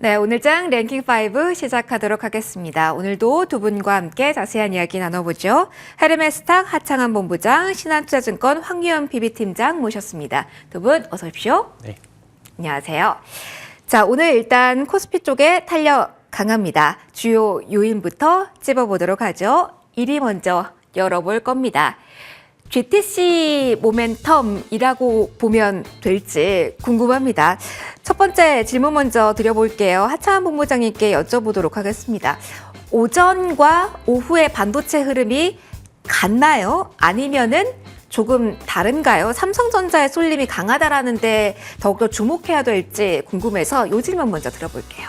네, 오늘장 랭킹 5 시작하도록 하겠습니다. 오늘도 두 분과 함께 자세한 이야기 나눠보죠. 헤르메스탁 하창한 본부장, 신한투자증권 황유연 PB팀장 모셨습니다. 두 분 어서 오십시오. 네. 안녕하세요. 자, 오늘 일단 코스피 쪽에 탄력 강합니다. 주요 요인부터 찝어보도록 하죠. 1위 먼저 열어볼 겁니다. GTC 모멘텀이라고 보면 될지 궁금합니다. 첫 번째 질문 먼저 드려볼게요. 하창한 본부장님께 여쭤보도록 하겠습니다. 오전과 오후의 반도체 흐름이 같나요? 아니면은 조금 다른가요? 삼성전자의 쏠림이 강하다라는데 더욱더 주목해야 될지 궁금해서 이 질문 먼저 들어볼게요.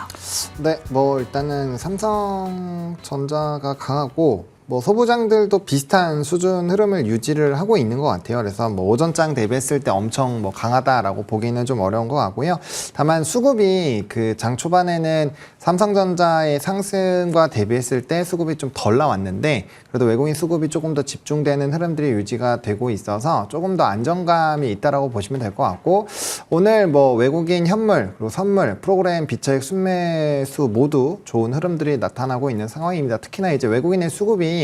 네, 일단은 삼성전자가 강하고 소부장들도 비슷한 수준 흐름을 유지를 하고 있는 것 같아요. 그래서 오전장 대비했을 때 엄청 강하다라고 보기는 좀 어려운 것 같고요. 다만 수급이 그 장 초반에는 삼성전자의 상승과 대비했을 때 수급이 좀 덜 나왔는데 그래도 외국인 수급이 조금 더 집중되는 흐름들이 유지가 되고 있어서 조금 더 안정감이 있다라고 보시면 될 것 같고, 오늘 외국인 현물 그리고 선물 프로그램 비차익 순매수 모두 좋은 흐름들이 나타나고 있는 상황입니다. 특히나 이제 외국인의 수급이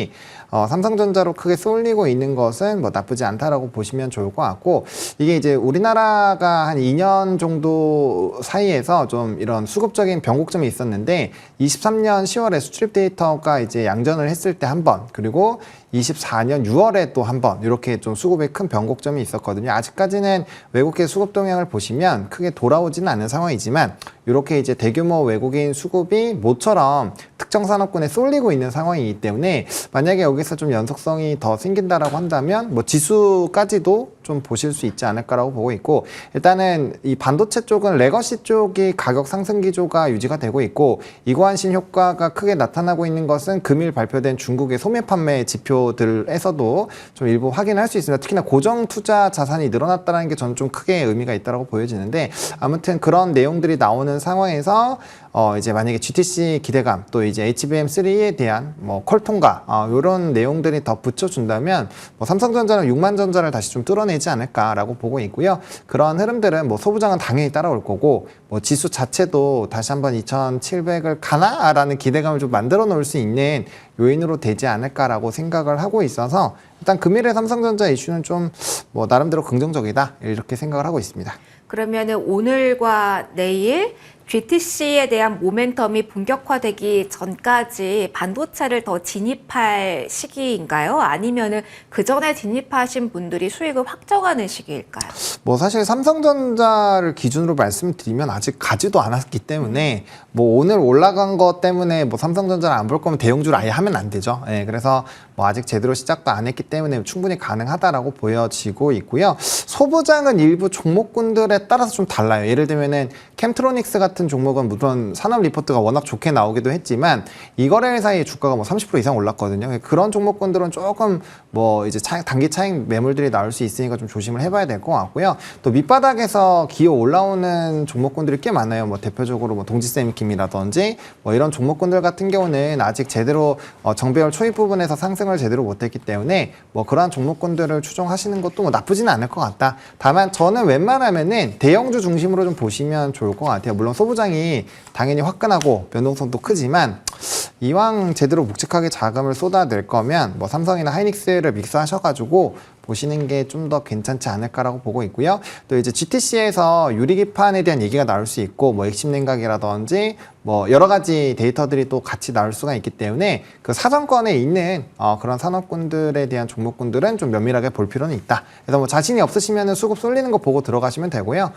삼성전자로 크게 쏠리고 있는 것은 나쁘지 않다라고 보시면 좋을 것 같고, 이게 이제 우리나라가 한 2년 정도 사이에서 좀 이런 수급적인 변곡점이 있었는데 23년 10월에 수출입 데이터가 이제 양전을 했을 때 한 번, 그리고 24년 6월에 또 한 번 이렇게 좀 수급에 큰 변곡점이 있었거든요. 아직까지는 외국계 수급 동향을 보시면 크게 돌아오지는 않는 상황이지만 이렇게 이제 대규모 외국인 수급이 모처럼 특정 산업군에 쏠리고 있는 상황이기 때문에 만약에 여기서 좀 연속성이 더 생긴다라고 한다면 지수까지도 좀 보실 수 있지 않을까라고 보고 있고, 일단은 이 반도체 쪽은 레거시 쪽이 가격 상승 기조가 유지가 되고 있고, 이관신 효과가 크게 나타나고 있는 것은 금일 발표된 중국의 소매 판매 지표들에서도 좀 일부 확인할 수 있습니다. 특히나 고정 투자 자산이 늘어났다는 게 저는 좀 크게 의미가 있다고 보여지는데, 아무튼 그런 내용들이 나오는 상황에서 이제 만약에 GTC 기대감 또 이제 HBM3에 대한 콜 통과 이런 내용들이 더 붙여준다면 삼성전자는 6만 전자를 다시 좀 뚫어내지 않을까라고 보고 있고요. 그런 흐름들은 소부장은 당연히 따라올 거고, 지수 자체도 다시 한번 2,700을 가나라는 기대감을 좀 만들어 놓을 수 있는 요인으로 되지 않을까라고 생각을 하고 있어서 일단 금일의 삼성전자 이슈는 좀 나름대로 긍정적이다 이렇게 생각을 하고 있습니다. 그러면은 오늘과 내일 GTC에 대한 모멘텀이 본격화되기 전까지 반도체를 더 진입할 시기인가요? 아니면은 그 전에 진입하신 분들이 수익을 확정하는 시기일까요? 사실 삼성전자를 기준으로 말씀드리면 아직 가지도 않았기 때문에 오늘 올라간 것 때문에 삼성전자를 안 볼 거면 대형주를 아예 하면 안 되죠. 예, 그래서 아직 제대로 시작도 안 했기 때문에 충분히 가능하다라고 보여지고 있고요. 소부장은 일부 종목군들에 따라서 좀 달라요. 예를 들면은 캠트로닉스 같은 종목은 물론 산업 리포트가 워낙 좋게 나오기도 했지만 이 거래일 사이에 주가가 30% 이상 올랐거든요. 그런 종목군들은 조금 이제 단기 차익 매물들이 나올 수 있으니까 좀 조심을 해봐야 될 것 같고요. 또 밑바닥에서 기어 올라오는 종목군들이 꽤 많아요. 대표적으로 동지세미킴이라든지 이런 종목군들 같은 경우는 아직 제대로 정배열 초입 부분에서 상승을 제대로 못했기 때문에 그러한 종목군들을 추종하시는 것도 나쁘지는 않을 것 같다. 다만 저는 웬만하면은 대형주 중심으로 좀 보시면 좋을 것 같아요. 물론 소부장이 당연히 화끈하고 변동성도 크지만 이왕 제대로 묵직하게 자금을 쏟아낼 거면 삼성이나 하이닉스를 믹스하셔가지고 보시는 게 좀 더 괜찮지 않을까라고 보고 있고요. 또 이제 GTC에서 유리기판에 대한 얘기가 나올 수 있고 액심 냉각이라든지 여러 가지 데이터들이 또 같이 나올 수가 있기 때문에 그 사정권에 있는 그런 산업군들에 대한 종목군들은 좀 면밀하게 볼 필요는 있다. 그래서 자신이 없으시면 수급 쏠리는 거 보고 들어가시면 되고요.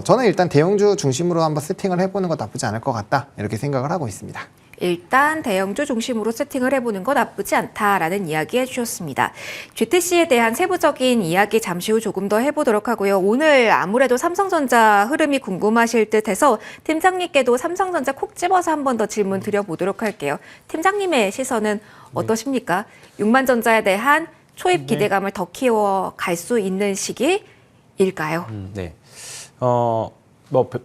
저는 일단 대형주 중심으로 한번 세팅을 해보는 거 나쁘지 않을 것 같다 이렇게 생각을 하고 있습니다. 일단 대형주 중심으로 세팅을 해보는 거 나쁘지 않다라는 이야기 해주셨습니다. GTC에 대한 세부적인 이야기 잠시 후 조금 더 해보도록 하고요. 오늘 아무래도 삼성전자 흐름이 궁금하실 듯해서 팀장님께도 삼성전자 콕 집어서 한 번 더 질문 드려보도록 할게요. 팀장님의 시선은 어떠십니까? 6만 전자에 대한 초입 기대감을 더 키워갈 수 있는 시기일까요? 네.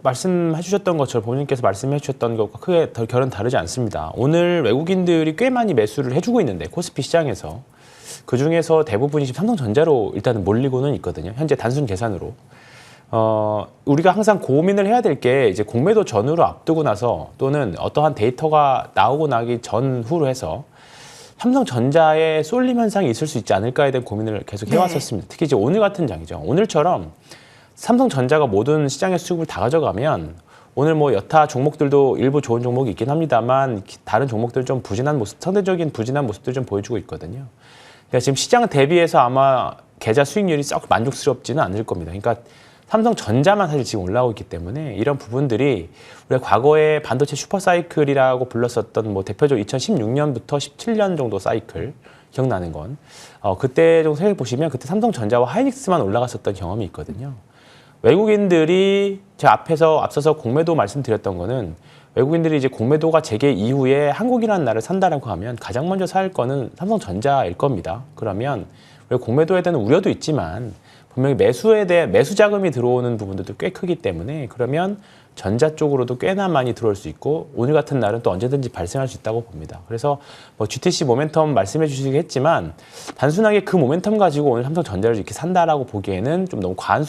말씀해 주셨던 것처럼 본인께서 말씀해 주셨던 것과 크게 결은 다르지 않습니다. 오늘 외국인들이 꽤 많이 매수를 해주고 있는데 코스피 시장에서 그중에서 대부분이 지금 삼성전자로 일단은 몰리고는 있거든요. 현재 단순 계산으로. 우리가 항상 고민을 해야 될 게 이제 공매도 전후로 앞두고 나서 또는 어떠한 데이터가 나오고 나기 전후로 해서 삼성전자의 쏠림 현상이 있을 수 있지 않을까에 대한 고민을 계속 해왔었습니다. 특히 이제 오늘 같은 장이죠. 오늘처럼 삼성전자가 모든 시장의 수급을 다 가져가면 오늘 뭐 여타 종목들도 일부 좋은 종목이 있긴 합니다만 다른 종목들은 좀 부진한 모습, 상대적인 부진한 모습들 좀 보여주고 있거든요. 그러니까 지금 시장 대비해서 아마 계좌 수익률이 썩 만족스럽지는 않을 겁니다. 그러니까 삼성전자만 사실 지금 올라오고 있기 때문에 이런 부분들이 우리가 과거에 반도체 슈퍼사이클이라고 불렀었던 뭐 대표적으로 2016년부터 17년 정도 사이클 기억나는 건 그때 정도 생각해 보시면 그때 삼성전자와 하이닉스만 올라갔었던 경험이 있거든요. 외국인들이 제가 앞서서 공매도 말씀드렸던 거는 외국인들이 이제 공매도가 재개 이후에 한국이라는 나라를 산다라고 하면 가장 먼저 살 거는 삼성전자일 겁니다. 그러면 공매도에 대한 우려도 있지만 분명히 매수 자금이 들어오는 부분들도 꽤 크기 때문에 그러면 전자 쪽으로도 꽤나 많이 들어올 수 있고 오늘 같은 날은 또 언제든지 발생할 수 있다고 봅니다. 그래서 뭐 GTC 모멘텀 말씀해 주시긴 했지만 단순하게 그 모멘텀 가지고 오늘 삼성전자를 이렇게 산다라고 보기에는 좀 너무 과한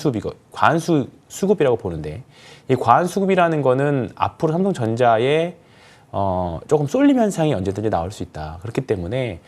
수급이라고 보는데 이 과한 수급이라는 거는 앞으로 삼성전자의 조금 쏠림 현상이 언제든지 나올 수 있다. 그렇기 때문에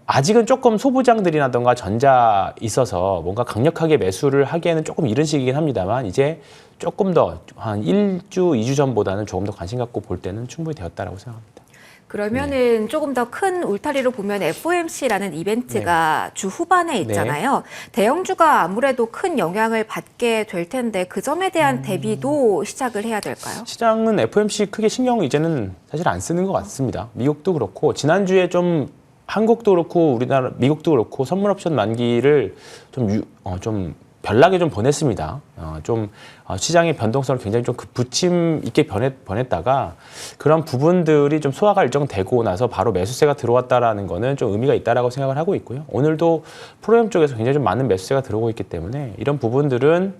아직은 조금 소부장들이라던가 전자 있어서 뭔가 강력하게 매수를 하기에는 조금 이른 시기이긴 합니다만 이제 조금 더 한 1주, 2주 전보다는 조금 더 관심 갖고 볼 때는 충분히 되었다라고 생각합니다. 그러면은 조금 더 큰 울타리로 보면 FOMC라는 이벤트가 주 후반에 있잖아요. 대형주가 아무래도 큰 영향을 받게 될 텐데 그 점에 대한 대비도 시작을 해야 될까요? 시장은 FOMC 크게 신경 이제는 사실 안 쓰는 것 같습니다. 미국도 그렇고 지난주에 좀 한국도 그렇고 우리나라 미국도 그렇고 선물 옵션 만기를 좀 별나게 좀 보냈습니다. 시장의 변동성을 굉장히 좀 부침 있게 변했다가 그런 부분들이 좀 소화가 일정되고 나서 바로 매수세가 들어왔다라는 거는 좀 의미가 있다라고 생각을 하고 있고요. 오늘도 프로그램 쪽에서 굉장히 좀 많은 매수세가 들어오고 있기 때문에 이런 부분들은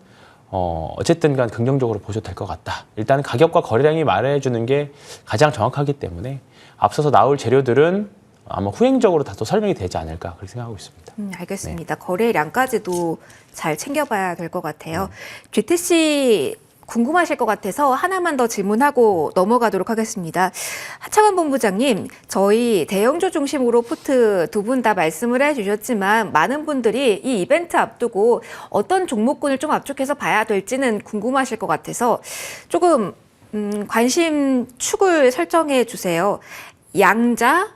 어쨌든 간 긍정적으로 보셔도 될 것 같다. 일단 가격과 거래량이 말해주는 게 가장 정확하기 때문에 앞서서 나올 재료들은 아마 후행적으로 다 또 설명이 되지 않을까 그렇게 생각하고 있습니다. 알겠습니다. 거래량까지도 잘 챙겨봐야 될 것 같아요. GTC 궁금하실 것 같아서 하나만 더 질문하고 넘어가도록 하겠습니다. 하창원 본부장님, 저희 대형주 중심으로 포트 두 분 다 말씀을 해주셨지만 많은 분들이 이 이벤트 앞두고 어떤 종목군을 좀 압축해서 봐야 될지는 궁금하실 것 같아서 조금 관심 축을 설정해 주세요. 양자,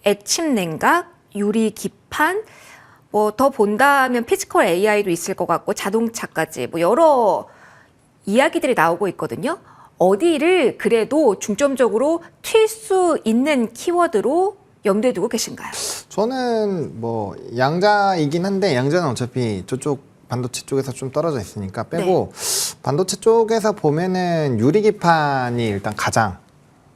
액침냉각, 유리기판, 뭐 더 본다면 피지컬 AI도 있을 것 같고 자동차까지 뭐 여러 이야기들이 나오고 있거든요. 어디를 그래도 중점적으로 튈 수 있는 키워드로 염두에 두고 계신가요? 저는 뭐 양자이긴 한데 양자는 어차피 저쪽 반도체 쪽에서 좀 떨어져 있으니까 빼고 반도체 쪽에서 보면은 유리기판이 일단 가장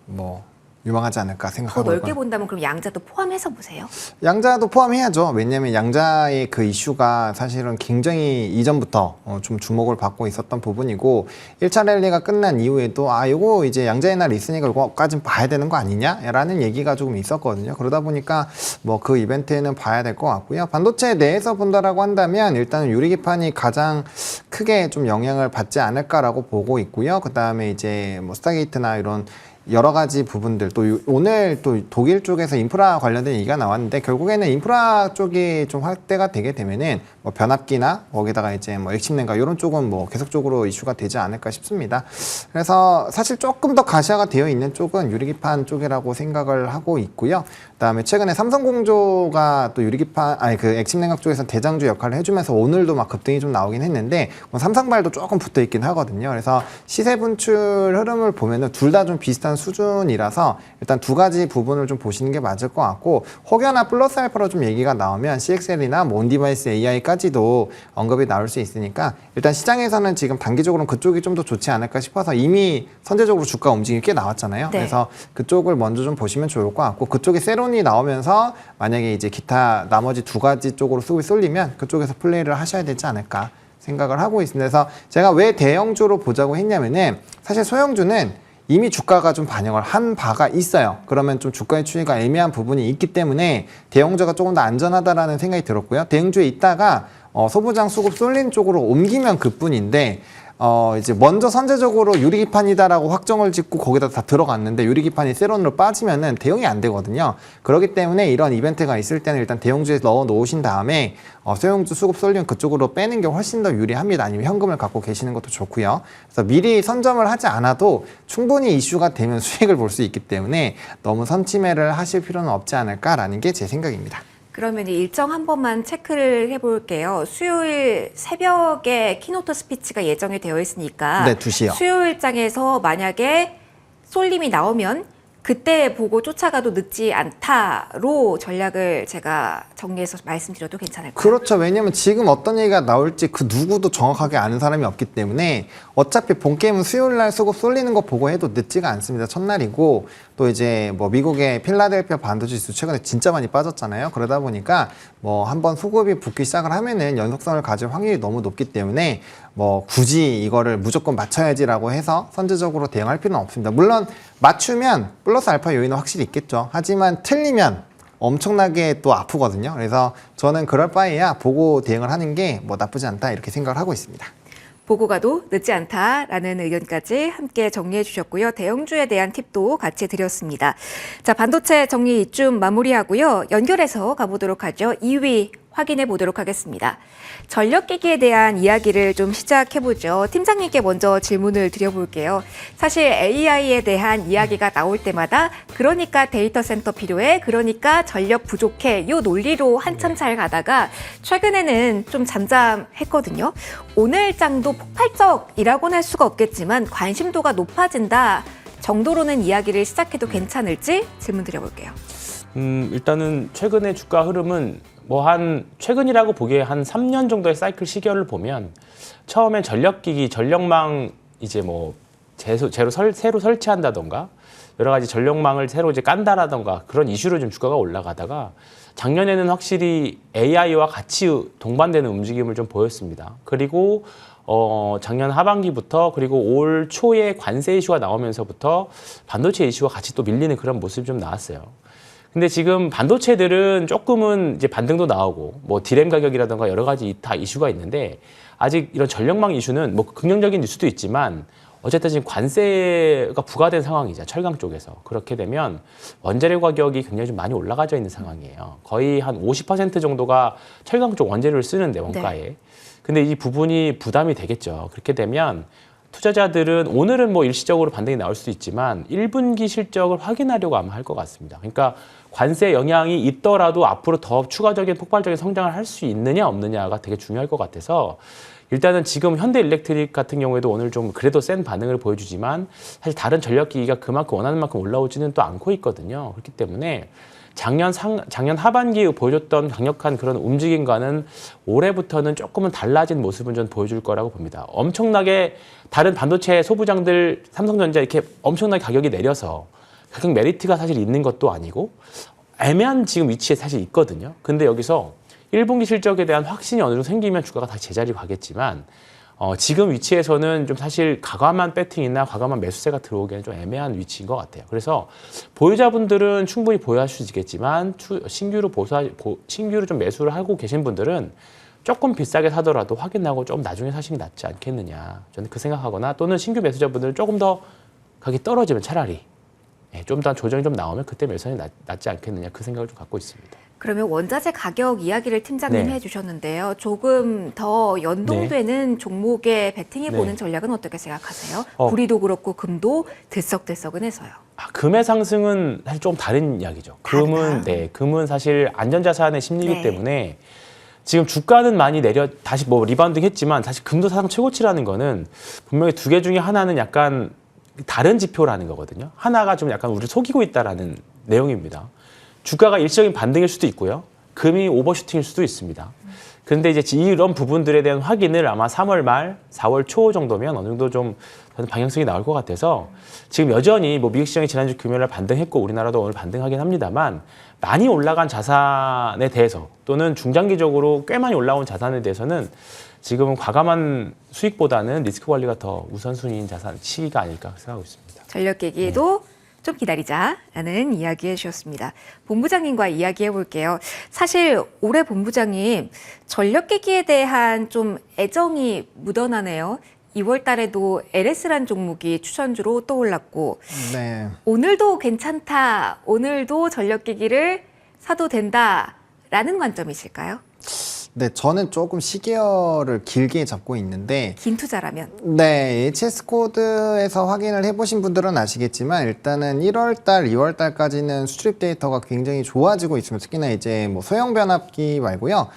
뭐 유망하지 않을까 더 생각하고 넓게 본다면 그럼 양자도 포함해서 보세요? 양자도 포함해야죠. 왜냐하면 양자의 그 이슈가 사실은 굉장히 이전부터 좀 주목을 받고 있었던 부분이고 1차 랠리가 끝난 이후에도 이거 이제 양자의 날 있으니까 이거까진 봐야 되는 거 아니냐라는 얘기가 조금 있었거든요. 그러다 보니까 뭐 그 이벤트에는 봐야 될 것 같고요. 반도체 내에서 본다라고 한다면 일단은 유리기판이 가장 크게 좀 영향을 받지 않을까라고 보고 있고요. 그 다음에 이제 뭐 스타게이트나 이런 여러 가지 부분들 또 오늘 또 독일 쪽에서 인프라 관련된 얘기가 나왔는데 결국에는 인프라 쪽이 좀 확대가 되게 되면은 뭐 변압기나 거기다가 이제 뭐 액침냉각 이런 쪽은 뭐 계속적으로 이슈가 되지 않을까 싶습니다. 그래서 사실 조금 더 가시화가 되어 있는 쪽은 유리기판 쪽이라고 생각을 하고 있고요. 그다음에 최근에 삼성공조가 또 유리기판 그 액침냉각 쪽에서 대장주 역할을 해주면서 오늘도 막 급등이 좀 나오긴 했는데 뭐 삼성발도 조금 붙어 있긴 하거든요. 그래서 시세 분출 흐름을 보면은 둘 다 좀 비슷한 수준이라서 일단 두 가지 부분을 좀 보시는 게 맞을 것 같고 혹여나 플러스 알파로 좀 얘기가 나오면 CXL이나 뭐 온디바이스 AI까지도 언급이 나올 수 있으니까 일단 시장에서는 지금 단기적으로는 그쪽이 좀 더 좋지 않을까 싶어서 이미 선제적으로 주가 움직임이 꽤 나왔잖아요. 네. 그래서 그쪽을 먼저 좀 보시면 좋을 것 같고 그쪽에 세론이 나오면서 만약에 이제 기타 나머지 두 가지 쪽으로 수급이 쏠리면 그쪽에서 플레이를 하셔야 되지 않을까 생각을 하고 있습니다. 그래서 제가 왜 대형주로 보자고 했냐면은 사실 소형주는 이미 주가가 좀 반영을 한 바가 있어요. 그러면 좀 주가의 추이가 애매한 부분이 있기 때문에 대형주가 조금 더 안전하다라는 생각이 들었고요. 대형주에 있다가 소부장 수급 쏠림 쪽으로 옮기면 그뿐인데 이제 먼저 선제적으로 유리기판이다라고 확정을 짓고 거기다 다 들어갔는데 유리기판이 세론으로 빠지면은 대응이 안 되거든요. 그렇기 때문에 이런 이벤트가 있을 때는 일단 대형주에 넣어 놓으신 다음에 소형주 수급 쏠림 그쪽으로 빼는 게 훨씬 더 유리합니다. 아니면 현금을 갖고 계시는 것도 좋고요. 그래서 미리 선점을 하지 않아도 충분히 이슈가 되면 수익을 볼 수 있기 때문에 너무 선침해를 하실 필요는 없지 않을까라는 게 제 생각입니다. 그러면 일정 한 번만 체크를 해볼게요. 수요일 새벽에 키노트 스피치가 예정이 되어 있으니까 네, 2시요. 수요일장에서 만약에 쏠림이 나오면 그때 보고 쫓아가도 늦지 않다로 전략을 제가 정리해서 말씀드려도 괜찮을까요? 그렇죠. 왜냐면 지금 어떤 얘기가 나올지 그 누구도 정확하게 아는 사람이 없기 때문에 어차피 본게임은 수요일날 수급 쏠리는 거 보고 해도 늦지가 않습니다. 첫날이고 또 이제 뭐 미국의 필라델피아 반도체지수 최근에 진짜 많이 빠졌잖아요. 그러다 보니까 뭐 한번 수급이 붙기 시작을 하면은 연속성을 가질 확률이 너무 높기 때문에 뭐 굳이 이거를 무조건 맞춰야지라고 해서 선제적으로 대응할 필요는 없습니다. 물론 맞추면 플러스 알파 요인은 확실히 있겠죠. 하지만 틀리면 엄청나게 또 아프거든요. 그래서 저는 그럴 바에야 보고 대응을 하는 게 뭐 나쁘지 않다 이렇게 생각을 하고 있습니다. 보고 가도 늦지 않다라는 의견까지 함께 정리해 주셨고요. 대형주에 대한 팁도 같이 드렸습니다. 자, 반도체 정리 이쯤 마무리하고요. 연결해서 가보도록 하죠. 2위 확인해 보도록 하겠습니다. 전력기기에 대한 이야기를 좀 시작해보죠. 팀장님께 먼저 질문을 드려볼게요. 사실 AI에 대한 이야기가 나올 때마다 그러니까 데이터 센터 필요해, 그러니까 전력 부족해, 이 논리로 한참 잘 가다가 최근에는 좀 잠잠했거든요. 오늘 장도 폭발적이라고는 할 수가 없겠지만 관심도가 높아진다 정도로는 이야기를 시작해도 괜찮을지 질문 드려볼게요. 일단은 최근의 주가 흐름은 최근이라고 보기에 한 3년 정도의 사이클 시계를 보면 처음엔 전력기기, 전력망 이제 새로 설치한다던가 여러 가지 전력망을 새로 이제 깐다라던가 그런 이슈로 좀 주가가 올라가다가 작년에는 확실히 AI와 같이 동반되는 움직임을 좀 보였습니다. 그리고 작년 하반기부터 그리고 올 초에 관세 이슈가 나오면서부터 반도체 이슈와 같이 또 밀리는 그런 모습이 좀 나왔어요. 근데 지금 반도체들은 조금은 이제 반등도 나오고 뭐 디램 가격이라든가 여러 가지 다 이슈가 있는데 아직 이런 전력망 이슈는 뭐 긍정적인 뉴스도 있지만 어쨌든 지금 관세가 부과된 상황이죠. 철강 쪽에서. 그렇게 되면 원재료 가격이 굉장히 좀 많이 올라가져 있는 상황이에요. 거의 한 50% 정도가 철강 쪽 원재료를 쓰는데 원가에. 네. 근데 이 부분이 부담이 되겠죠. 그렇게 되면 투자자들은 오늘은 뭐 일시적으로 반등이 나올 수도 있지만 1분기 실적을 확인하려고 아마 할 것 같습니다. 그러니까 관세 영향이 있더라도 앞으로 더 추가적인 폭발적인 성장을 할 수 있느냐 없느냐가 되게 중요할 것 같아서 일단은 지금 현대일렉트릭 같은 경우에도 오늘 좀 그래도 센 반응을 보여주지만 사실 다른 전력기기가 그만큼 원하는 만큼 올라오지는 또 않고 있거든요. 그렇기 때문에 작년 하반기에 보여줬던 강력한 그런 움직임과는 올해부터는 조금은 달라진 모습을 좀 보여줄 거라고 봅니다. 엄청나게 다른 반도체 소부장들 삼성전자 이렇게 엄청나게 가격이 내려서 가격 메리트가 사실 있는 것도 아니고 애매한 지금 위치에 사실 있거든요. 근데 여기서 1분기 실적에 대한 확신이 어느 정도 생기면 주가가 다시 제자리 가겠지만 지금 위치에서는 좀 사실 과감한 배팅이나 과감한 매수세가 들어오기에는 좀 애매한 위치인 것 같아요. 그래서 보유자분들은 충분히 보유할 수 있겠지만 신규로 좀 매수를 하고 계신 분들은 조금 비싸게 사더라도 확인하고 좀 나중에 사시는 게 낫지 않겠느냐. 저는 그 생각하거나 또는 신규 매수자분들은 조금 더 가격이 떨어지면 차라리 좀 더 조정이 좀 나오면 그때 매수하는 게 낫지 않겠느냐. 그 생각을 좀 갖고 있습니다. 그러면 원자재 가격 이야기를 팀장님 네. 해주셨는데요. 조금 더 연동되는 종목에 베팅해보는 네. 전략은 어떻게 생각하세요? 구리도 그렇고 금도 들썩들썩은 해서요. 금의 상승은 사실 좀 다른 이야기죠. 금은 사실 안전자산의 심리이기 네. 때문에 지금 주가는 많이 다시 뭐 리바운딩 했지만 사실 금도 사상 최고치라는 거는 분명히 두 개 중에 하나는 약간 다른 지표라는 거거든요. 하나가 좀 약간 우리를 속이고 있다라는 내용입니다. 주가가 일시적인 반등일 수도 있고요. 금이 오버슈팅일 수도 있습니다. 그런데 이제 이런 부분들에 대한 확인을 아마 3월 말, 4월 초 정도면 어느 정도 좀 방향성이 나올 것 같아서 지금 여전히 뭐 미국 시장이 지난주 금요일날 반등했고 우리나라도 오늘 반등하긴 합니다만 많이 올라간 자산에 대해서 또는 중장기적으로 꽤 많이 올라온 자산에 대해서는 지금은 과감한 수익보다는 리스크 관리가 더 우선순위인 자산 시기가 아닐까 생각하고 있습니다. 전력기기도 좀 기다리자라는 이야기 해주셨습니다. 본부장님과 이야기해 볼게요. 사실 올해 본부장님 전력기기에 대한 좀 애정이 묻어나네요. 2월 달에도 LS란 종목이 추천주로 떠올랐고 네. 오늘도 괜찮다, 오늘도 전력기기를 사도 된다라는 관점이실까요? 네, 저는 조금 시계열을 길게 잡고 있는데 긴 투자라면. 네, HS 코드에서 확인을 해보신 분들은 아시겠지만 일단은 1월달, 2월달까지는 수출입 데이터가 굉장히 좋아지고 있습니다. 특히나 이제 뭐 소형 변압기 말고요.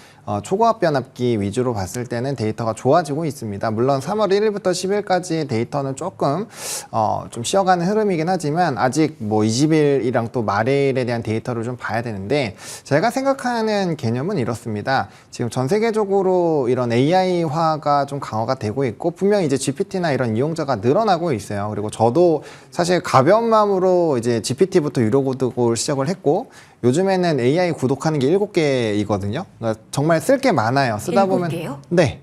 초고압 변압기 위주로 봤을 때는 데이터가 좋아지고 있습니다. 물론 3월 1일부터 10일까지의 데이터는 조금 좀 쉬어가는 흐름이긴 하지만 아직 뭐 20일이랑 또 말일에 대한 데이터를 좀 봐야 되는데 제가 생각하는 개념은 이렇습니다. 지금 전 세계적으로 이런 AI화가 좀 강화가 되고 있고 분명히 이제 GPT나 이런 이용자가 늘어나고 있어요. 그리고 저도 사실 가벼운 마음으로 이제 GPT부터 유료 구독을 시작을 했고 요즘에는 AI 구독하는 게 7개이거든요. 그러니까 정말 쓸 게 많아요. 쓰다 보면 7개요? 네.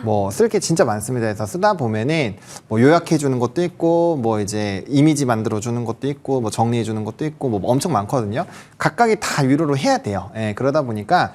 뭐 쓸 게 진짜 많습니다. 그래서 쓰다 보면은 뭐 요약해 주는 것도 있고 뭐 이제 이미지 만들어 주는 것도 있고 뭐 정리해 주는 것도 있고 뭐 엄청 많거든요. 각각이 다 유료로 해야 돼요. 예, 그러다 보니까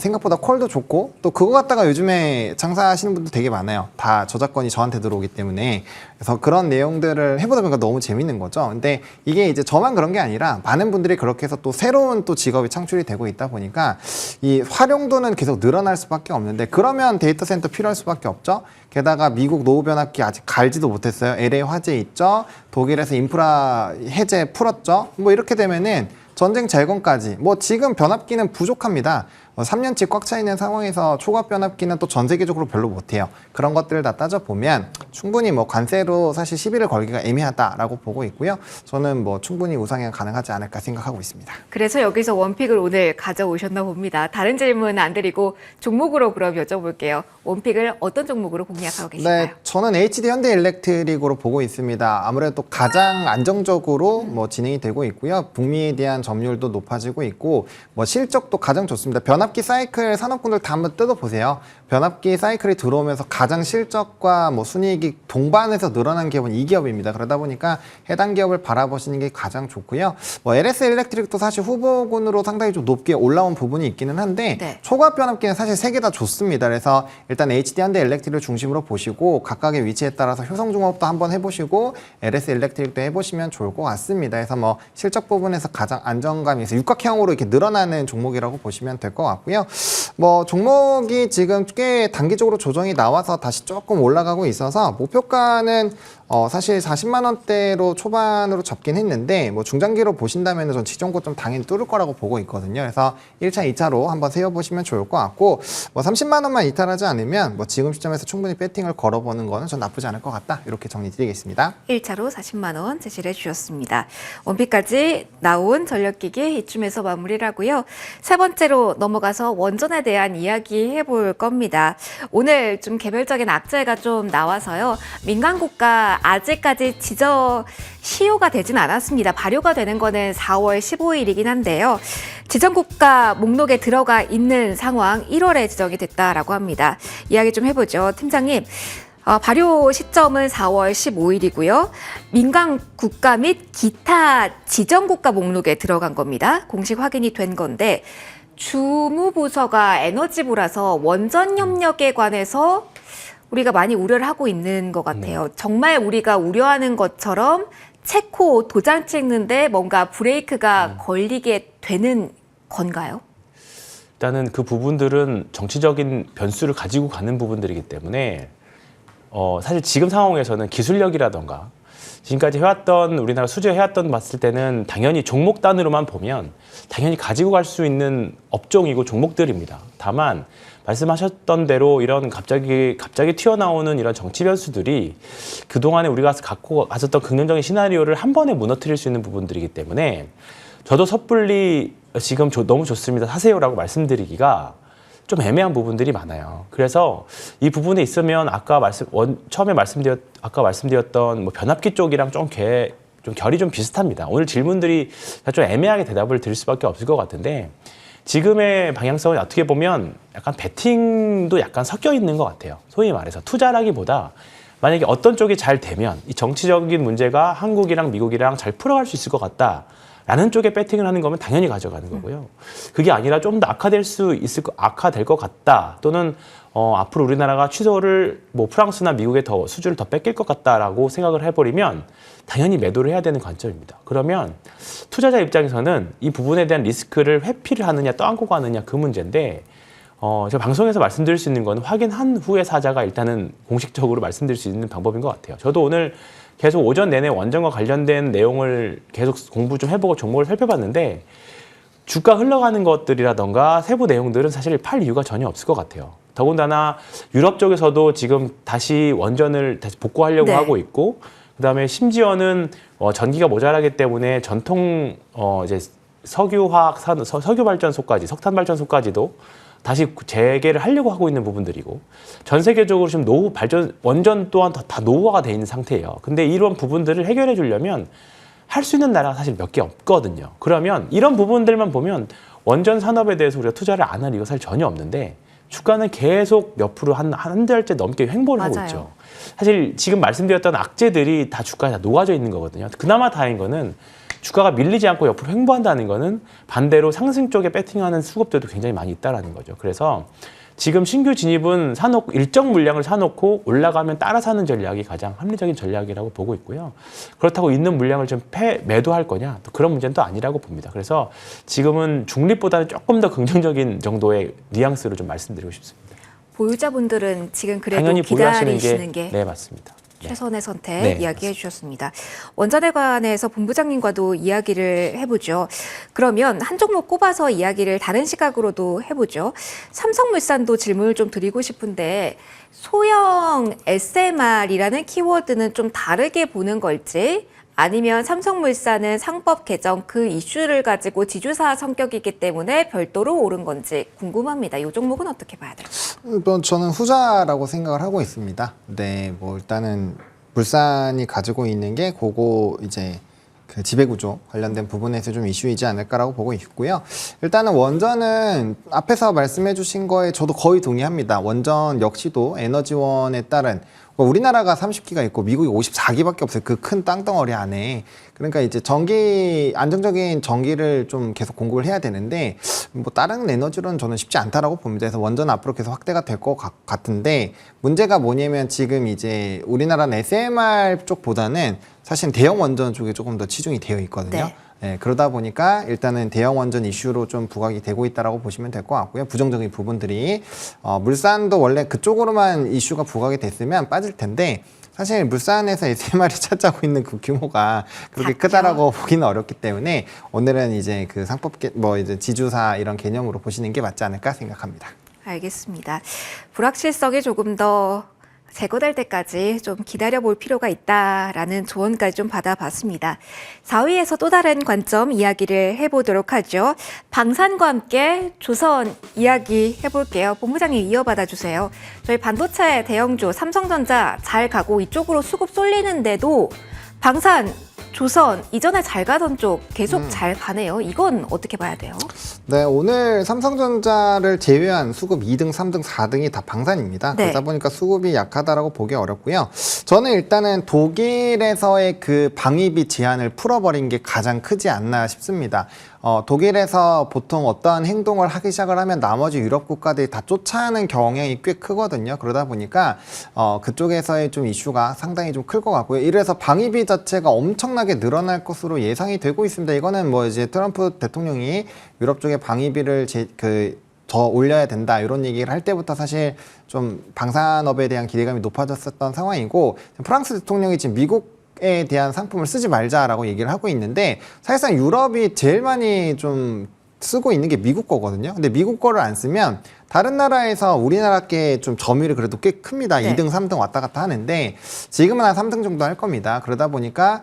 생각보다 퀄도 좋고 또 그거 갖다가 요즘에 장사하시는 분들 되게 많아요. 다 저작권이 저한테 들어오기 때문에 그래서 그런 내용들을 해보다 보니까 너무 재밌는 거죠. 근데 이게 이제 저만 그런 게 아니라 많은 분들이 그렇게 해서 또 새로운 또 직업이 창출이 되고 있다 보니까 이 활용도는 계속 늘어날 수밖에 없는데 그러면 데이터 센터 필요할 수밖에 없죠. 게다가 미국 노후 변압기 아직 갈지도 못했어요. LA 화재 있죠. 독일에서 인프라 해제 풀었죠. 뭐 이렇게 되면은 전쟁 재건까지 뭐 지금 변압기는 부족합니다. 3년치 꽉 차 있는 상황에서 초과압 변압기는 또 전 세계적으로 별로 못해요. 그런 것들을 다 따져보면 충분히 뭐 관세로 사실 시비를 걸기가 애매하다라고 보고 있고요. 저는 뭐 충분히 우상향 가능하지 않을까 생각하고 있습니다. 그래서 여기서 원픽을 오늘 가져오셨나 봅니다. 다른 질문 안 드리고 종목으로 그럼 여쭤볼게요. 원픽을 어떤 종목으로 공략하고 계신가요? 네, 저는 HD 현대일렉트릭으로 보고 있습니다. 아무래도 가장 안정적으로 뭐 진행이 되고 있고요. 북미에 대한 점유율도 높아지고 있고 뭐 실적도 가장 좋습니다. 변압기 사이클 산업군들 다 한번 뜯어보세요. 변압기 사이클이 들어오면서 가장 실적과 뭐 순이익이 동반해서 늘어난 기업은 이 기업입니다. 그러다 보니까 해당 기업을 바라보시는 게 가장 좋고요. 뭐 LS 일렉트릭도 사실 후보군으로 상당히 좀 높게 올라온 부분이 있기는 한데 네. 초과압 변압기는 사실 세 개 다 좋습니다. 그래서 일단 HD 현대 일렉트릭을 중심으로 보시고 각각의 위치에 따라서 효성종합도 한번 해보시고 LS 일렉트릭도 해보시면 좋을 것 같습니다. 그래서 뭐 실적 부분에서 가장 안정감이 있어요. 육각형으로 이렇게 늘어나는 종목이라고 보시면 될 것 같고요. 뭐 종목이 지금 꽤 단기적으로 조정이 나와서 다시 조금 올라가고 있어서 목표가는 사실 40만 원대로 초반으로 접긴 했는데 뭐 중장기로 보신다면 전 지정고점 당연히 뚫을 거라고 보고 있거든요. 그래서 1차, 2차로 한번 세워보시면 좋을 것 같고 뭐 30만 원만 이탈하지 않으면 뭐 지금 시점에서 충분히 배팅을 걸어보는 거는 전 나쁘지 않을 것 같다. 이렇게 정리드리겠습니다. 1차로 40만 원 제시를 해주셨습니다. 원픽까지 나온 전력기기 이쯤에서 마무리를 하고요. 세 번째로 넘어가서 원전에 대한 이야기 해볼 겁니다. 오늘 좀 개별적인 악재가 좀 나와서요. 민간국가 아직까지 시효가 되진 않았습니다. 발효가 되는 거는 4월 15일이긴 한데요. 지정국가 목록에 들어가 있는 상황 1월에 지정이 됐다라고 합니다. 이야기 좀 해보죠. 팀장님. 발효 시점은 4월 15일이고요. 민간 국가 및 기타 지정 국가 목록에 들어간 겁니다. 공식 확인이 된 건데 주무부서가 에너지부라서 원전 협력에 관해서 우리가 많이 우려를 하고 있는 것 같아요. 정말 우리가 우려하는 것처럼 체코 도장 찍는데 뭔가 브레이크가 걸리게 되는 건가요? 일단은 그 부분들은 정치적인 변수를 가지고 가는 부분들이기 때문에 사실 지금 상황에서는 기술력이라던가 지금까지 해왔던 우리나라 수주해왔던 봤을 때는 당연히 종목 단으로만 보면 당연히 가지고 갈 수 있는 업종이고 종목들입니다. 다만 말씀하셨던 대로 이런 갑자기 튀어나오는 이런 정치 변수들이 그동안에 우리가 갖고 갔었던 긍정적인 시나리오를 한 번에 무너뜨릴 수 있는 부분들이기 때문에 저도 섰불리 지금 너무 좋습니다. 사세요라고 말씀드리기가 좀 애매한 부분들이 많아요. 그래서 이 부분에 있으면 처음에 말씀드렸던 뭐 변압기 쪽이랑 좀 결이 좀 비슷합니다. 오늘 질문들이 좀 애매하게 대답을 드릴 수밖에 없을 것 같은데 지금의 방향성은 어떻게 보면 약간 배팅도 약간 섞여 있는 것 같아요. 소위 말해서 투자라기보다 만약에 어떤 쪽이 잘 되면 이 정치적인 문제가 한국이랑 미국이랑 잘 풀어갈 수 있을 것 같다라는 쪽에 배팅을 하는 거면 당연히 가져가는 거고요. 그게 아니라 좀 더 악화될 것 같다 또는 앞으로 우리나라가 취소를 뭐 프랑스나 미국에 더 수주를 더 뺏길 것 같다라고 생각을 해버리면 당연히 매도를 해야 되는 관점입니다. 그러면 투자자 입장에서는 이 부분에 대한 리스크를 회피를 하느냐 떠안고 가느냐 그 문제인데 제가 방송에서 말씀드릴 수 있는 건 확인한 후에 사자가 일단은 공식적으로 말씀드릴 수 있는 방법인 것 같아요. 저도 오늘 계속 오전 내내 원전과 관련된 내용을 계속 공부 좀 해보고 종목을 살펴봤는데 주가 흘러가는 것들이라던가 세부 내용들은 사실 팔 이유가 전혀 없을 것 같아요. 더군다나 유럽 쪽에서도 지금 다시 원전을 다시 복구하려고 네. 하고 있고 그다음에 심지어는 전기가 모자라기 때문에 전통 이제 석유 발전소까지 석탄 발전소까지도 다시 재개를 하려고 하고 있는 부분들이고 전 세계적으로 지금 원전 또한 다 노후화가 돼 있는 상태예요. 근데 이런 부분들을 해결해 주려면 할 수 있는 나라가 사실 몇 개 없거든요. 그러면 이런 부분들만 보면 원전 산업에 대해서 우리가 투자를 안 할 이유가 사실 전혀 없는데 주가는 계속 몇 프로 한 달째 넘게 횡보를 하고 맞아요. 있죠. 사실 지금 말씀드렸던 악재들이 다 주가에 다 녹아져 있는 거거든요. 그나마 다행인 거는 주가가 밀리지 않고 옆으로 횡보한다는 거는 반대로 상승 쪽에 배팅하는 수급들도 굉장히 많이 있다라는 거죠. 그래서 지금 신규 진입은 일정 물량을 사놓고 올라가면 따라 사는 전략이 가장 합리적인 전략이라고 보고 있고요. 그렇다고 있는 물량을 좀 매도할 거냐? 또 그런 문제는 또 아니라고 봅니다. 그래서 지금은 중립보다는 조금 더 긍정적인 정도의 뉘앙스로 좀 말씀드리고 싶습니다. 보유자분들은 지금 그래도 당연히 보유하시는 기다리시는 게 네, 맞습니다. 네. 최선의 선택 네, 이야기해 주셨습니다. 원전에 관해서 본부장님과도 이야기를 해보죠. 그러면 한 종목 꼽아서 이야기를 다른 시각으로도 해보죠. 삼성물산도 질문을 좀 드리고 싶은데 소형 SMR이라는 키워드는 좀 다르게 보는 걸지 아니면 삼성물산은 상법 개정 그 이슈를 가지고 지주사 성격이기 때문에 별도로 오른 건지 궁금합니다. 이 종목은 어떻게 봐야 될까요? 저는 후자라고 생각을 하고 있습니다. 네, 뭐 일단은 물산이 가지고 있는 게 그거 이제 그 지배구조 관련된 부분에서 좀 이슈이지 않을까라고 보고 있고요. 일단은 원전은 앞에서 말씀해 주신 거에 저도 거의 동의합니다. 원전 역시도 에너지원에 따른 우리나라가 30기가 있고 미국이 54기밖에 없어요. 그 큰 땅덩어리 안에. 그러니까 이제 안정적인 전기를 좀 계속 공급을 해야 되는데 뭐 다른 에너지로는 저는 쉽지 않다라고 봅니다. 그래서 원전 앞으로 계속 확대가 될 것 같은데 문제가 뭐냐면 지금 이제 우리나라는 SMR 쪽보다는 사실 대형 원전 쪽에 조금 더 치중이 되어 있거든요. 네. 네, 그러다 보니까 일단은 대형 원전 이슈로 좀 부각이 되고 있다라고 보시면 될 것 같고요. 부정적인 부분들이 물산도 원래 그쪽으로만 이슈가 부각이 됐으면 빠질 텐데 사실 물산에서 SMR이 차지하고 있는 그 규모가 그렇게 작죠. 크다라고 보기는 어렵기 때문에 오늘은 이제 그 이제 지주사 이런 개념으로 보시는 게 맞지 않을까 생각합니다. 알겠습니다. 불확실성이 조금 더 제거될 때까지 좀 기다려볼 필요가 있다라는 조언까지 좀 받아봤습니다. 4위에서 또 다른 관점 이야기를 해보도록 하죠. 방산과 함께 조선 이야기 해볼게요. 본부장님 이어받아 주세요. 저희 반도체 대형주 삼성전자 잘 가고 이쪽으로 수급 쏠리는데도 방산, 조선 이전에 잘 가던 쪽 계속 잘 가네요. 이건 어떻게 봐야 돼요? 네, 오늘 삼성전자를 제외한 수급 2등, 3등, 4등이 다 방산입니다. 네. 그러다 보니까 수급이 약하다라고 보기 어렵고요. 저는 일단은 독일에서의 그 방위비 제한을 풀어버린 게 가장 크지 않나 싶습니다. 독일에서 보통 어떠한 행동을 하기 시작을 하면 나머지 유럽 국가들이 다 쫓아가는 경향이 꽤 크거든요. 그러다 보니까 그쪽에서의 좀 이슈가 상당히 좀 클 것 같고요. 이래서 방위비 자체가 엄청나게 늘어날 것으로 예상이 되고 있습니다. 이거는 뭐 이제 트럼프 대통령이 유럽 쪽에 방위비를 더 올려야 된다 이런 얘기를 할 때부터 사실 좀 방산업에 대한 기대감이 높아졌었던 상황이고 프랑스 대통령이 지금 미국에 대한 상품을 쓰지 말자라고 얘기를 하고 있는데 사실상 유럽이 제일 많이 좀 쓰고 있는 게 미국 거거든요. 근데 미국 거를 안 쓰면 다른 나라에서 우리나라께 좀 점유율이 그래도 꽤 큽니다. 네. 2등, 3등 왔다 갔다 하는데 지금은 한 3등 정도 할 겁니다. 그러다 보니까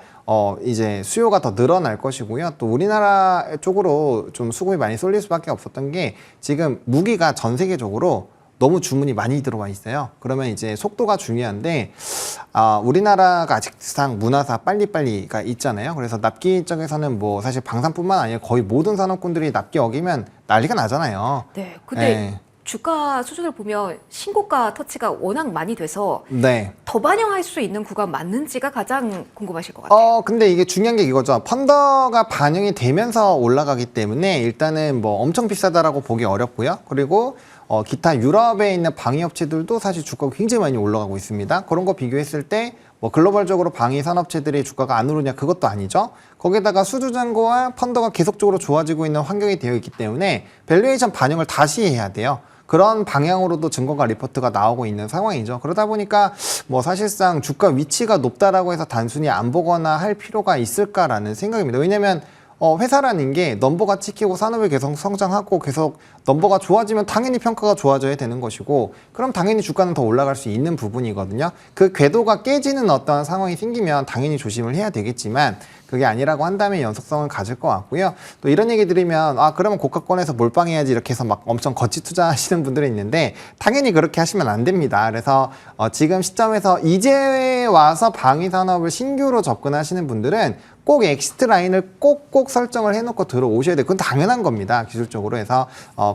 이제 수요가 더 늘어날 것이고요. 또 우리나라 쪽으로 좀 수급이 많이 쏠릴 수밖에 없었던 게 지금 무기가 전 세계적으로 너무 주문이 많이 들어와 있어요. 그러면 이제 속도가 중요한데 우리나라가 아직상 문화사 빨리빨리가 있잖아요. 그래서 납기 쪽에서는 뭐 사실 방산뿐만 아니라 거의 모든 산업군들이 납기 어기면 난리가 나잖아요. 네, 근데 네. 주가 수준을 보면 신고가 터치가 워낙 많이 돼서 네. 더 반영할 수 있는 구간 맞는지가 가장 궁금하실 것 같아요. 근데 이게 중요한 게 이거죠. 펀더가 반영이 되면서 올라가기 때문에 일단은 뭐 엄청 비싸다라고 보기 어렵고요. 그리고 기타 유럽에 있는 방위업체들도 사실 주가가 굉장히 많이 올라가고 있습니다. 그런 거 비교했을 때 뭐 글로벌적으로 방위 산업체들의 주가가 안 오르냐 그것도 아니죠. 거기다가 수주잔고와 펀더가 계속적으로 좋아지고 있는 환경이 되어 있기 때문에 밸류에이션 반영을 다시 해야 돼요. 그런 방향으로도 증거가 리포트가 나오고 있는 상황이죠. 그러다 보니까 뭐 사실상 주가 위치가 높다라고 해서 단순히 안 보거나 할 필요가 있을까라는 생각입니다. 왜냐면 회사라는 게 넘버가 찍히고 산업이 계속 성장하고 계속 넘버가 좋아지면 당연히 평가가 좋아져야 되는 것이고 그럼 당연히 주가는 더 올라갈 수 있는 부분이거든요. 그 궤도가 깨지는 어떠한 상황이 생기면 당연히 조심을 해야 되겠지만 그게 아니라고 한다면 연속성을 가질 것 같고요. 또 이런 얘기 들으면 그러면 고가권에서 몰빵해야지 이렇게 해서 막 엄청 거치 투자하시는 분들이 있는데 당연히 그렇게 하시면 안 됩니다. 그래서 지금 시점에서 이제 와서 방위 산업을 신규로 접근하시는 분들은 꼭 엑시트 라인을 꼭꼭 설정을 해놓고 들어오셔야 돼요. 그건 당연한 겁니다. 기술적으로 해서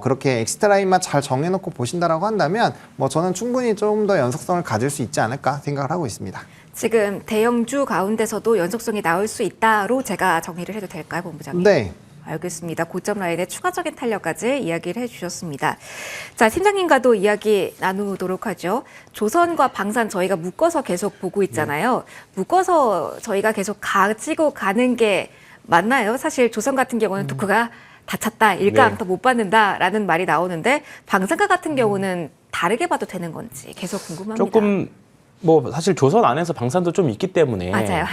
그렇게 엑시트 라인만 잘 정해놓고 보신다라고 한다면 뭐 저는 충분히 좀 더 연속성을 가질 수 있지 않을까 생각을 하고 있습니다. 지금 대형주 가운데서도 연속성이 나올 수 있다로 제가 정리를 해도 될까요, 본부장님? 네. 알겠습니다. 고점 라인의 추가적인 탄력까지 이야기를 해주셨습니다. 자, 팀장님과도 이야기 나누도록 하죠. 조선과 방산 저희가 묶어서 계속 보고 있잖아요. 묶어서 저희가 계속 가지고 가는 게 맞나요? 사실 조선 같은 경우는 토크가 다쳤다, 일감 더 못 받는다라는 말이 나오는데 방산가 같은 경우는 다르게 봐도 되는 건지 계속 궁금합니다. 조금 뭐 사실 조선 안에서 방산도 좀 있기 때문에 맞아요.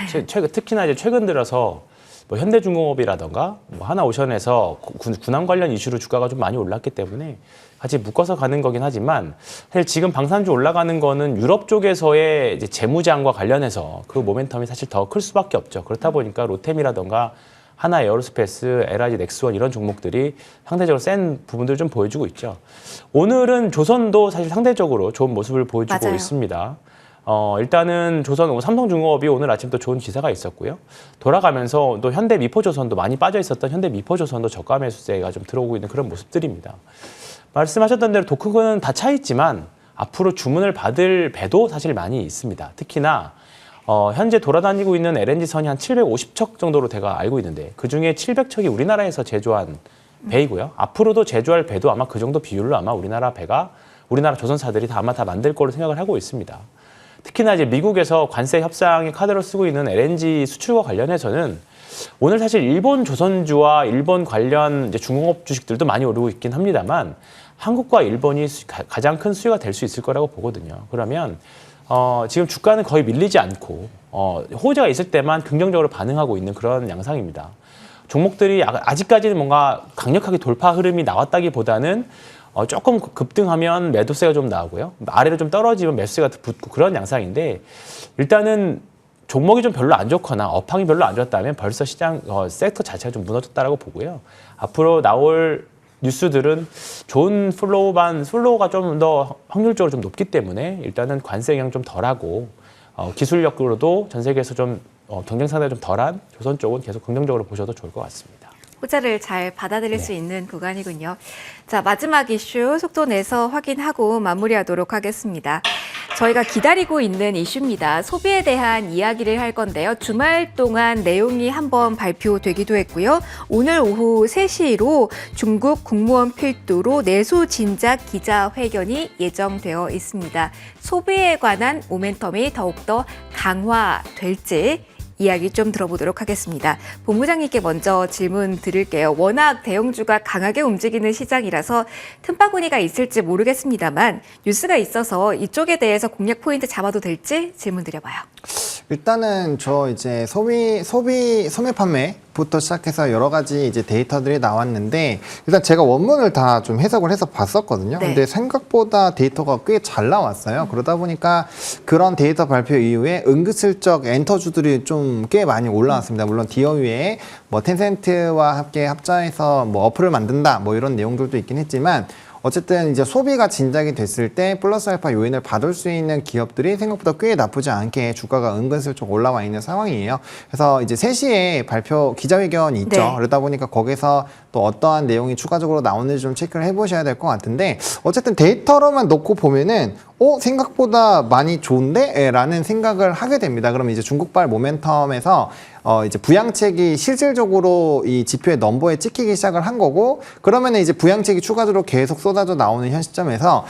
특히나 이제 최근 들어서 뭐 현대중공업이라던가 뭐 하나오션에서 군함 관련 이슈로 주가가 좀 많이 올랐기 때문에 같이 묶어서 가는 거긴 하지만 사실 지금 방산주 올라가는 거는 유럽 쪽에서의 이제 재무장과 관련해서 그 모멘텀이 사실 더 클 수밖에 없죠. 그렇다 보니까 로템이라던가 하나 에어로스페이스, LIG 넥스원 이런 종목들이 상대적으로 센 부분들을 좀 보여주고 있죠. 오늘은 조선도 사실 상대적으로 좋은 모습을 보여주고 맞아요. 있습니다. 일단은 삼성중공업이 오늘 아침 또 좋은 기사가 있었고요. 돌아가면서 또 현대미포조선도 많이 빠져 있었던 현대미포조선도 저가 매수세가 좀 들어오고 있는 그런 모습들입니다. 말씀하셨던 대로 도크는 다 차 있지만 앞으로 주문을 받을 배도 사실 많이 있습니다. 특히나 현재 돌아다니고 있는 LNG선이 한 750척 정도로 제가 알고 있는데 그중에 700척이 우리나라에서 제조한 배이고요. 앞으로도 제조할 배도 아마 그 정도 비율로 아마 우리나라 조선사들이 아마 다 만들 거로 생각을 하고 있습니다. 특히나 이제 미국에서 관세 협상의 카드로 쓰고 있는 LNG 수출과 관련해서는 오늘 사실 일본 조선주와 일본 관련 이제 중공업 주식들도 많이 오르고 있긴 합니다만 한국과 일본이 가장 큰 수요가 될 수 있을 거라고 보거든요. 그러면 지금 주가는 거의 밀리지 않고 호재가 있을 때만 긍정적으로 반응하고 있는 그런 양상입니다. 종목들이 아직까지는 뭔가 강력하게 돌파 흐름이 나왔다기보다는 조금 급등하면 매도세가 좀 나오고요. 아래로 좀 떨어지면 매수세가 붙고 그런 양상인데 일단은 종목이 좀 별로 안 좋거나 업황이 별로 안 좋았다면 벌써 시장 섹터 자체가 좀 무너졌다라고 보고요. 앞으로 나올 뉴스들은 좋은 플로우가 좀 더 확률적으로 좀 높기 때문에 일단은 관세 영향 좀 덜하고 기술력으로도 전 세계에서 좀 경쟁 상대가 좀 덜한 조선 쪽은 계속 긍정적으로 보셔도 좋을 것 같습니다. 호재를 잘 받아들일 수 있는 구간이군요. 자, 마지막 이슈 속도 내서 확인하고 마무리하도록 하겠습니다. 저희가 기다리고 있는 이슈입니다. 소비에 대한 이야기를 할 건데요. 주말 동안 내용이 한번 발표되기도 했고요. 오늘 오후 3시로 중국 국무원 필두로 내수 진작 기자회견이 예정되어 있습니다. 소비에 관한 모멘텀이 더욱더 강화될지 이야기 좀 들어보도록 하겠습니다. 본부장님께 먼저 질문 드릴게요. 워낙 대형주가 강하게 움직이는 시장이라서 틈바구니가 있을지 모르겠습니다만 뉴스가 있어서 이쪽에 대해서 공략 포인트 잡아도 될지 질문 드려봐요. 일단은 저 이제 소매 판매부터 시작해서 여러 가지 이제 데이터들이 나왔는데 일단 제가 원문을 다 좀 해석을 해서 봤었거든요. 네. 근데 생각보다 데이터가 꽤 잘 나왔어요. 그러다 보니까 그런 데이터 발표 이후에 은근슬쩍 엔터주들이 좀 꽤 많이 올라왔습니다. 물론 디어 위에 뭐 텐센트와 함께 합작해서 뭐 어플을 만든다 뭐 이런 내용들도 있긴 했지만 어쨌든 이제 소비가 진작이 됐을 때 플러스 알파 요인을 받을 수 있는 기업들이 생각보다 꽤 나쁘지 않게 주가가 은근슬쩍 올라와 있는 상황이에요. 그래서 이제 3시에 발표 기자회견이 있죠. 네. 그러다 보니까 거기서 또 어떠한 내용이 추가적으로 나오는지 좀 체크를 해보셔야 될 것 같은데 어쨌든 데이터로만 놓고 보면은 생각보다 많이 좋은데? 라는 생각을 하게 됩니다. 그럼 이제 중국발 모멘텀에서 이제 부양책이 실질적으로 이 지표의 넘버에 찍히기 시작을 한 거고 그러면 이제 부양책이 추가적으로 계속 쏟아져 나오는 현 시점에서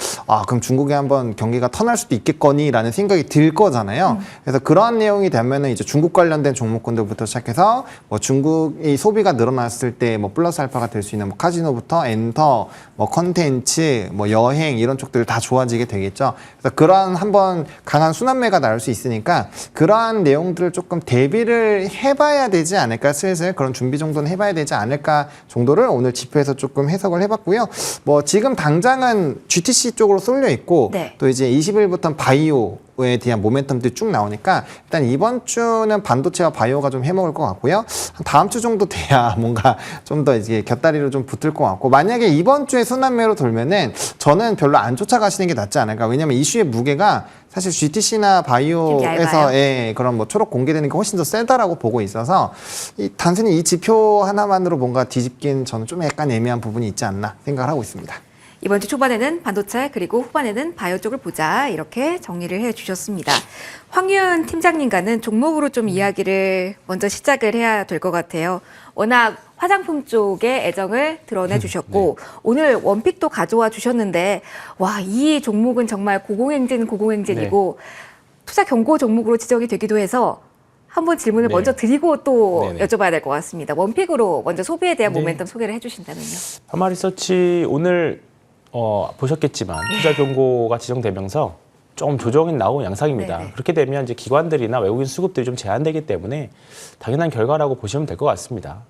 그럼 중국에 한번 경기가 턴할 수도 있겠거니 라는 생각이 들 거잖아요. 그래서 그러한 내용이 되면은 이제 중국 관련된 종목군들부터 시작해서 뭐 중국이 소비가 늘어났을 때 뭐 플러스 알파가 될 수 있는 뭐 카지노부터 엔터, 뭐 컨텐츠, 뭐 여행 이런 쪽들 다 좋아지게 되겠죠. 그래서 그러한 한번 강한 순환매가 나올 수 있으니까 그러한 내용들을 조금 대비를 해봐야 되지 않을까 슬슬 그런 준비 정도는 해봐야 되지 않을까 정도를 오늘 지표에서 조금 해석을 해봤고요. 뭐 지금 당장은 GTC 쪽으로 쏠려 있고 네. 또 이제 20일부터는 바이오에 대한 모멘텀들이 쭉 나오니까 일단 이번 주는 반도체와 바이오가 좀 해먹을 것 같고요. 한 다음 주 정도 돼야 뭔가 좀 더 이제 곁다리로 좀 붙을 것 같고 만약에 이번 주에 순환매로 돌면은 저는 별로 안 쫓아가시는 게 낫지 않을까. 왜냐면 이슈의 무게가 사실 GTC나 바이오에서 그런 뭐 초록 공개되는 게 훨씬 더 세다라고 보고 있어서 단순히 이 지표 하나만으로 뭔가 뒤집긴 저는 좀 약간 애매한 부분이 있지 않나 생각을 하고 있습니다. 이번 주 초반에는 반도체 그리고 후반에는 바이오 쪽을 보자 이렇게 정리를 해주셨습니다. 황윤 팀장님과는 종목으로 좀 이야기를 먼저 시작을 해야 될 것 같아요. 워낙 화장품 쪽에 애정을 드러내 주셨고 오늘 원픽도 가져와 주셨는데 와, 이 종목은 정말 고공행진이고 투자 경고 종목으로 지정이 되기도 해서 한번 질문을 먼저 드리고 또 여쭤봐야 될 것 같습니다. 원픽으로 먼저 소비에 대한 모멘텀 소개를 해주신다면요. 파마리서치 오늘 보셨겠지만 투자 경고가 지정되면서 조금 조정이 나온 양상입니다. 네네. 그렇게 되면 이제 기관들이나 외국인 수급들이 좀 제한되기 때문에 당연한 결과라고 보시면 될 것 같습니다.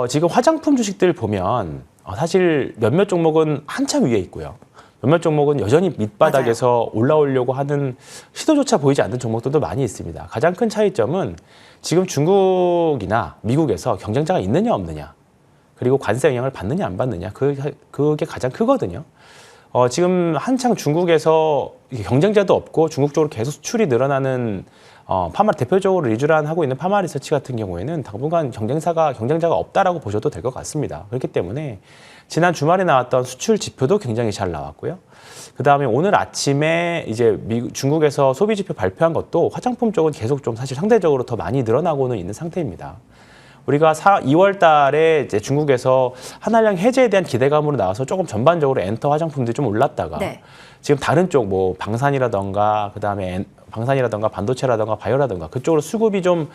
지금 화장품 주식들 보면 사실 몇몇 종목은 한참 위에 있고요. 몇몇 종목은 여전히 밑바닥에서 올라오려고 하는 시도조차 보이지 않는 종목들도 많이 있습니다. 가장 큰 차이점은 지금 중국이나 미국에서 경쟁자가 있느냐 없느냐 그리고 관세 영향을 받느냐 안 받느냐 그게 가장 크거든요. 지금 한창 중국에서 경쟁자도 없고 중국 쪽으로 계속 수출이 늘어나는 대표적으로 리쥬란 하고 있는 파마리서치 같은 경우에는 당분간 경쟁자가 없다라고 보셔도 될 것 같습니다. 그렇기 때문에 지난 주말에 나왔던 수출 지표도 굉장히 잘 나왔고요. 그 다음에 오늘 아침에 이제 중국에서 소비 지표 발표한 것도 화장품 쪽은 계속 좀 사실 상대적으로 더 많이 늘어나고는 있는 상태입니다. 우리가 2월 달에 이제 중국에서 한한령 해제에 대한 기대감으로 나와서 조금 전반적으로 엔터 화장품들이 좀 올랐다가 지금 다른 쪽 뭐 방산이라던가 그다음에 방산이라던가 반도체라던가 바이오라던가 그쪽으로 수급이 좀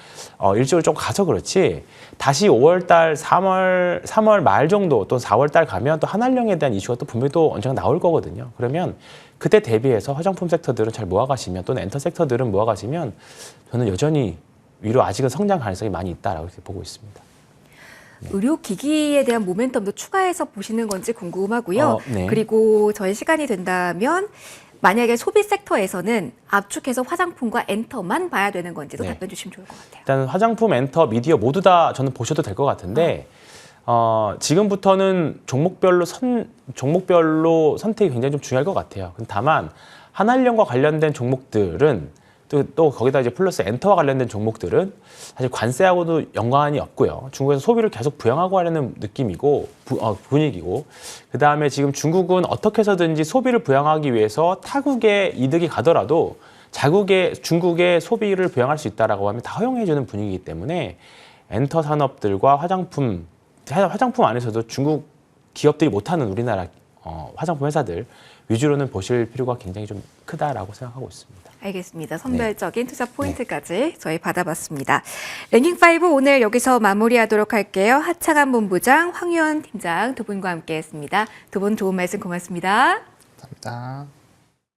일찍을 좀 가서 그렇지 다시 5월 달 3월 말 정도 또 4월 달 가면 또 한한령에 대한 이슈가 또 분명히 또 언젠가 나올 거거든요. 그러면 그때 대비해서 화장품 섹터들은 잘 모아가시면 또는 엔터 섹터들은 모아가시면 저는 여전히 위로 아직은 성장 가능성이 많이 있다라고 이렇게 보고 있습니다. 의료기기에 대한 모멘텀도 추가해서 보시는 건지 궁금하고요. 네. 그리고 저희 시간이 된다면 만약에 소비 섹터에서는 압축해서 화장품과 엔터만 봐야 되는 건지도 답변 주시면 좋을 것 같아요. 일단 화장품, 엔터, 미디어 모두 다 저는 보셔도 될 것 같은데 지금부터는 종목별로 선택이 굉장히 좀 중요할 것 같아요. 다만 한한령과 관련된 종목들은 또 거기다 이제 플러스 엔터와 관련된 종목들은 사실 관세하고도 연관이 없고요. 중국에서 소비를 계속 부양하고 하려는 느낌이고 분위기고 그 다음에 지금 중국은 어떻게 해서든지 소비를 부양하기 위해서 타국의 이득이 가더라도 중국의 소비를 부양할 수 있다라고 하면 다 허용해주는 분위기이기 때문에 엔터 산업들과 화장품 안에서도 중국 기업들이 못하는 우리나라 화장품 회사들 위주로는 보실 필요가 굉장히 좀 크다라고 생각하고 있습니다. 알겠습니다. 선별적인 투자 포인트까지 저희 받아봤습니다. 랭킹5 오늘 여기서 마무리하도록 할게요. 하창한 본부장, 황유원 팀장 두 분과 함께했습니다. 두 분 좋은 말씀 고맙습니다. 감사합니다.